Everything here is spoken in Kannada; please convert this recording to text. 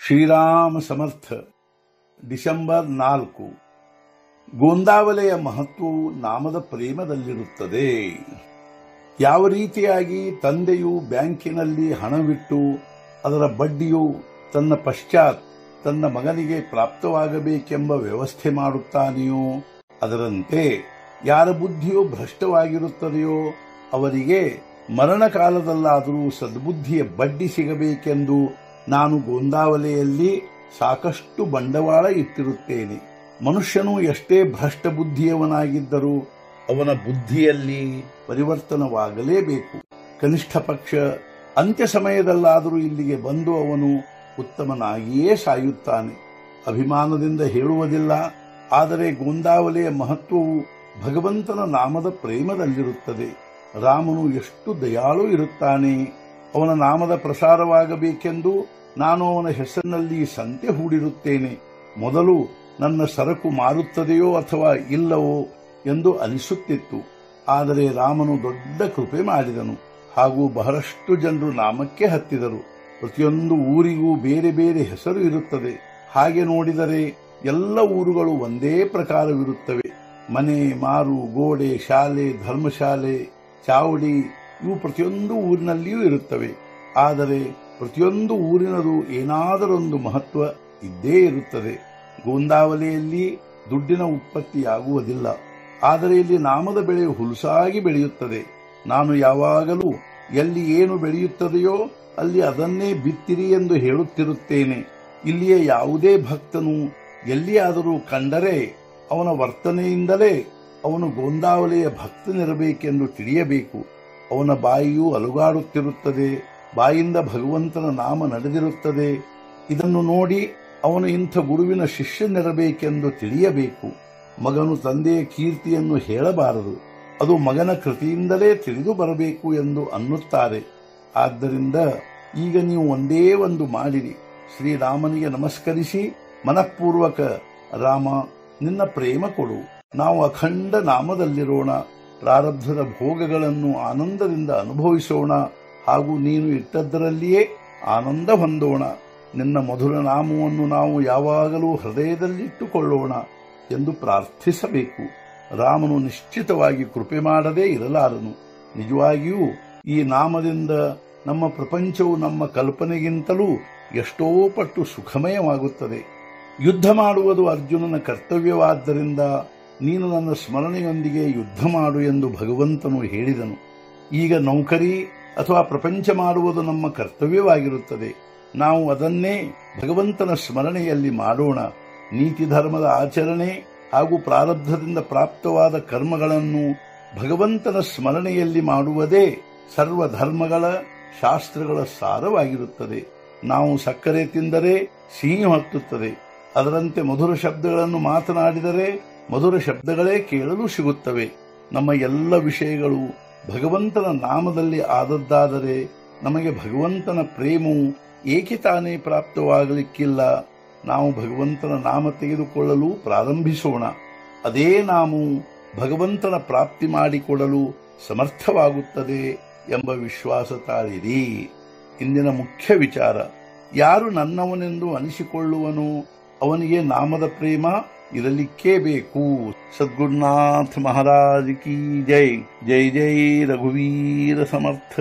ಶ್ರೀರಾಮ ಸಮರ್ಥ. ಡಿಸೆಂಬರ್ 4. ಗೋಂದಾವಲೆಯ ಮಹತ್ವವು ನಾಮದ ಪ್ರೇಮದಲ್ಲಿರುತ್ತದೆ. ಯಾವ ರೀತಿಯಾಗಿ ತಂದೆಯು ಬ್ಯಾಂಕಿನಲ್ಲಿ ಹಣವಿಟ್ಟು ಅದರ ಬಡ್ಡಿಯು ತನ್ನ ಪಶ್ಚಾತ್ ತನ್ನ ಮಗನಿಗೆ ಪ್ರಾಪ್ತವಾಗಬೇಕೆಂಬ ವ್ಯವಸ್ಥೆ ಮಾಡುತ್ತಾನೆಯೋ, ಅದರಂತೆ ಯಾರ ಬುದ್ಧಿಯು ಭ್ರಷ್ಟವಾಗಿರುತ್ತದೆಯೋ ಅವರಿಗೆ ಮರಣಕಾಲದಲ್ಲಾದರೂ ಸದ್ಬುದ್ಧಿಯ ಬಡ್ಡಿ ಸಿಗಬೇಕೆಂದು ನಾನು ಗೋಂದಾವಲೆಯಲ್ಲಿ ಸಾಕಷ್ಟು ಬಂಡವಾಳ ಇಟ್ಟಿರುತ್ತೇನೆ. ಮನುಷ್ಯನು ಎಷ್ಟೇ ಭ್ರಷ್ಟ ಬುದ್ಧಿಯವನಾಗಿದ್ದರೂ ಅವನ ಬುದ್ಧಿಯಲ್ಲಿ ಪರಿವರ್ತನವಾಗಲೇಬೇಕು. ಕನಿಷ್ಠ ಪಕ್ಷ ಅಂತ್ಯ ಸಮಯದಲ್ಲಾದರೂ ಇಲ್ಲಿಗೆ ಬಂದು ಅವನು ಉತ್ತಮನಾಗಿಯೇ ಸಾಯುತ್ತಾನೆ. ಅಭಿಮಾನದಿಂದ ಹೇಳುವುದಿಲ್ಲ, ಆದರೆ ಗೋಂದಾವಲೆಯ ಮಹತ್ವವು ಭಗವಂತನ ನಾಮದ ಪ್ರೇಮದಲ್ಲಿರುತ್ತದೆ. ರಾಮನು ಎಷ್ಟು ದಯಾಳು ಇರುತ್ತಾನೆ. ಅವನ ನಾಮದ ಪ್ರಸಾರವಾಗಬೇಕೆಂದು ನಾನು ಅವನ ಹೆಸರಿನಲ್ಲಿ ಸಂತೆ ಹೂಡಿರುತ್ತೇನೆ. ಮೊದಲು ನನ್ನ ಸರಕು ಮಾರುತ್ತದೆಯೋ ಅಥವಾ ಇಲ್ಲವೋ ಎಂದು ಅನಿಸುತ್ತಿತ್ತು. ಆದರೆ ರಾಮನು ದೊಡ್ಡ ಕೃಪೆ ಮಾಡಿದನು. ಹಾಗೂ ಬಹಳಷ್ಟು ಜನರು ನಾಮಕ್ಕೆ ಹತ್ತಿದರು. ಪ್ರತಿಯೊಂದು ಊರಿಗೂ ಬೇರೆ ಬೇರೆ ಹೆಸರು ಇರುತ್ತದೆ. ಹಾಗೆ ನೋಡಿದರೆ ಎಲ್ಲ ಊರುಗಳು ಒಂದೇ ಪ್ರಕಾರವಿರುತ್ತವೆ. ಮನೆ, ಮಾರು, ಗೋಡೆ, ಶಾಲೆ, ಧರ್ಮಶಾಲೆ, ಚಾವಡಿ ಇವು ಪ್ರತಿಯೊಂದು ಊರಿನಲ್ಲಿಯೂ ಇರುತ್ತವೆ. ಆದರೆ ಪ್ರತಿಯೊಂದು ಊರಿನದು ಏನಾದರೊಂದು ಮಹತ್ವ ಇದ್ದೇ ಇರುತ್ತದೆ. ಗೋಂದಾವಲೆಯಲ್ಲಿ ದುಡ್ಡಿನ ಉತ್ಪತ್ತಿಯಾಗುವುದಿಲ್ಲ, ಆದರೆ ಇಲ್ಲಿ ನಾಮದ ಬೆಳೆ ಹುಲುಸಾಗಿ ಬೆಳೆಯುತ್ತದೆ. ನಾನು ಯಾವಾಗಲೂ ಎಲ್ಲಿ ಏನು ಬೆಳೆಯುತ್ತದೆಯೋ ಅಲ್ಲಿ ಅದನ್ನೇ ಬಿತ್ತಿರಿ ಎಂದು ಹೇಳುತ್ತಿರುತ್ತೇನೆ. ಇಲ್ಲಿಯ ಯಾವುದೇ ಭಕ್ತನು ಎಲ್ಲಿಯಾದರೂ ಕಂಡರೆ ಅವನ ವರ್ತನೆಯಿಂದಲೇ ಅವನು ಗೋಂದಾವಲೆಯ ಭಕ್ತನಿರಬೇಕೆಂದು ತಿಳಿಯಬೇಕು. ಅವನ ಬಾಯಿಯೂ ಅಲುಗಾಡುತ್ತಿರುತ್ತದೆ, ಬಾಯಿಂದ ಭಗವಂತನ ನಾಮ ನಡೆದಿರುತ್ತದೆ. ಇದನ್ನು ನೋಡಿ ಅವನು ಇಂಥ ಗುರುವಿನ ಶಿಷ್ಯನಿರಬೇಕೆಂದು ತಿಳಿಯಬೇಕು. ಮಗನು ತಂದೆಯ ಕೀರ್ತಿಯನ್ನು ಹೇಳಬಾರದು, ಅದು ಮಗನ ಕೃತಿಯಿಂದಲೇ ತಿಳಿದು ಬರಬೇಕು ಎಂದು ಅನ್ನುತ್ತಾರೆ. ಆದ್ದರಿಂದ ಈಗ ನೀವು ಒಂದೇ ಒಂದು ಮಾಡಿರಿ. ಶ್ರೀರಾಮನಿಗೆ ನಮಸ್ಕರಿಸಿ ಮನಃಪೂರ್ವಕ, ರಾಮ ನಿನ್ನ ಪ್ರೇಮ ಕೊಡು, ನಾವು ಅಖಂಡ ನಾಮದಲ್ಲಿರೋಣ, ಪ್ರಾರಬ್ಧದ ಭೋಗಗಳನ್ನು ಆನಂದದಿಂದ ಅನುಭವಿಸೋಣ, ಹಾಗೂ ನೀನು ಇಟ್ಟದ್ದರಲ್ಲಿಯೇ ಆನಂದ ಹೊಂದೋಣ. ನಿನ್ನ ಮಧುರ ನಾಮವನ್ನು ನಾವು ಯಾವಾಗಲೂ ಹೃದಯದಲ್ಲಿಟ್ಟುಕೊಳ್ಳೋಣ ಎಂದು ಪ್ರಾರ್ಥಿಸಬೇಕು. ರಾಮನು ನಿಶ್ಚಿತವಾಗಿ ಕೃಪೆ ಮಾಡದೇ ಇರಲಾರನು. ನಿಜವಾಗಿಯೂ ಈ ನಾಮದಿಂದ ನಮ್ಮ ಪ್ರಪಂಚವು ನಮ್ಮ ಕಲ್ಪನೆಗಿಂತಲೂ ಎಷ್ಟೋ ಪಟ್ಟು ಸುಖಮಯವಾಗುತ್ತದೆ. ಯುದ್ಧ ಮಾಡುವುದು ಅರ್ಜುನನ ಕರ್ತವ್ಯವಾದ್ದರಿಂದ ನೀನು ನನ್ನ ಸ್ಮರಣೆಯೊಂದಿಗೆ ಯುದ್ಧ ಮಾಡು ಎಂದು ಭಗವಂತನು ಹೇಳಿದನು. ಈಗ ನೌಕರಿ ಅಥವಾ ಪ್ರಪಂಚ ಮಾಡುವುದು ನಮ್ಮ ಕರ್ತವ್ಯವಾಗಿರುತ್ತದೆ. ನಾವು ಅದನ್ನೇ ಭಗವಂತನ ಸ್ಮರಣೆಯಲ್ಲಿ ಮಾಡೋಣ. ನೀತಿ ಧರ್ಮದ ಆಚರಣೆ ಹಾಗೂ ಪ್ರಾರಬ್ಧದಿಂದ ಪ್ರಾಪ್ತವಾದ ಕರ್ಮಗಳನ್ನು ಭಗವಂತನ ಸ್ಮರಣೆಯಲ್ಲಿ ಮಾಡುವುದೇ ಸರ್ವಧರ್ಮಗಳ ಶಾಸ್ತ್ರಗಳ ಸಾರವಾಗಿರುತ್ತದೆ. ನಾವು ಸಕ್ಕರೆ ತಿಂದರೆ ಸಿಹಿ ಹತ್ತುತ್ತದೆ, ಅದರಂತೆ ಮಧುರ ಶಬ್ದಗಳನ್ನು ಮಾತನಾಡಿದರೆ ಮಧುರ ಶಬ್ದಗಳೇ ಕೇಳಲು ಸಿಗುತ್ತವೆ. ನಮ್ಮ ಎಲ್ಲ ವಿಷಯಗಳು ಭಗವಂತನ ನಾಮದಲ್ಲಿ ಆದದ್ದಾದರೆ ನಮಗೆ ಭಗವಂತನ ಪ್ರೇಮವು ಏಕೆ ತಾನೇ ಪ್ರಾಪ್ತವಾಗಲಿಕ್ಕಿಲ್ಲ? ನಾವು ಭಗವಂತನ ನಾಮ ತೆಗೆದುಕೊಳ್ಳಲು ಪ್ರಾರಂಭಿಸೋಣ. ಅದೇ ನಾಮವು ಭಗವಂತನ ಪ್ರಾಪ್ತಿ ಮಾಡಿಕೊಡಲು ಸಮರ್ಥವಾಗುತ್ತದೆ ಎಂಬ ವಿಶ್ವಾಸ ತಾಳಿರಿ. ಇಂದಿನ ಮುಖ್ಯ ವಿಚಾರ, ಯಾರು ನನ್ನವನೆಂದು ಅನಿಸಿಕೊಳ್ಳುವನೋ ಅವನಿಗೆ ನಾಮದ ಪ್ರೇಮ ಇರಲಿಕ್ಕೇ ಬೇಕು. ಸದ್ಗುರುನಾಥ ಮಹಾರಾಜ್ ಕಿ ಜೈ. ಜೈ ಜೈ ರಘುವೀರ ಸಮರ್ಥ.